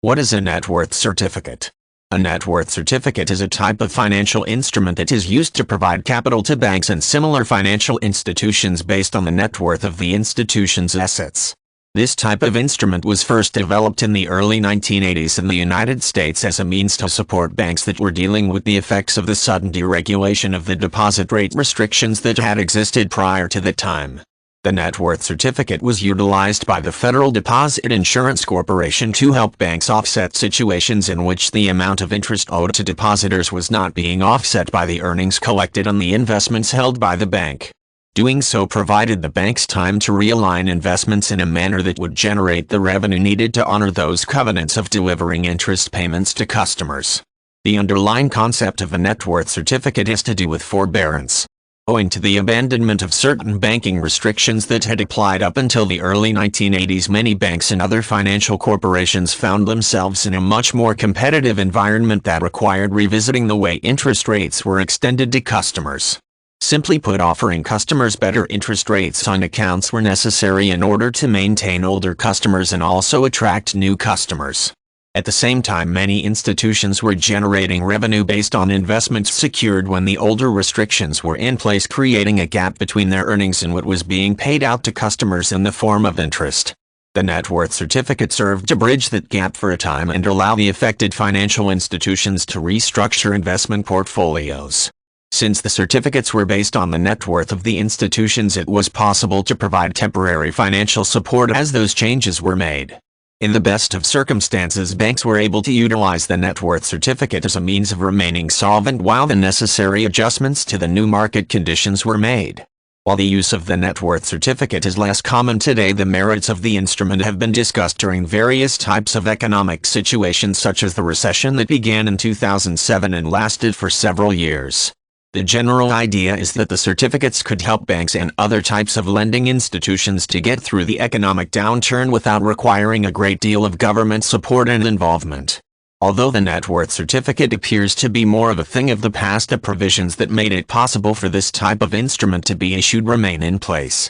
What is a net worth certificate? A net worth certificate is a type of financial instrument that is used to provide capital to banks and similar financial institutions based on the net worth of the institution's assets. This type of instrument was first developed in the early 1980s in the United States as a means to support banks that were dealing with the effects of the sudden deregulation of the deposit rate restrictions that had existed prior to that time. The net worth certificate was utilized by the Federal Deposit Insurance Corporation to help banks offset situations in which the amount of interest owed to depositors was not being offset by the earnings collected on the investments held by the bank. Doing so provided the banks time to realign investments in a manner that would generate the revenue needed to honor those covenants of delivering interest payments to customers. The underlying concept of a net worth certificate has to do with forbearance. Owing to the abandonment of certain banking restrictions that had applied up until the early 1980s, many banks and other financial corporations found themselves in a much more competitive environment that required revisiting the way interest rates were extended to customers. Simply put, offering customers better interest rates on accounts were necessary in order to maintain older customers and also attract new customers. At the same time, many institutions were generating revenue based on investments secured when the older restrictions were in place, creating a gap between their earnings and what was being paid out to customers in the form of interest. The net worth certificate served to bridge that gap for a time and allow the affected financial institutions to restructure investment portfolios. Since the certificates were based on the net worth of the institutions, it was possible to provide temporary financial support as those changes were made. In the best of circumstances, banks were able to utilize the net worth certificate as a means of remaining solvent while the necessary adjustments to the new market conditions were made. While the use of the net worth certificate is less common today, the merits of the instrument have been discussed during various types of economic situations, such as the recession that began in 2007 and lasted for several years. The general idea is that the certificates could help banks and other types of lending institutions to get through the economic downturn without requiring a great deal of government support and involvement. Although the net worth certificate appears to be more of a thing of the past, the provisions that made it possible for this type of instrument to be issued remain in place.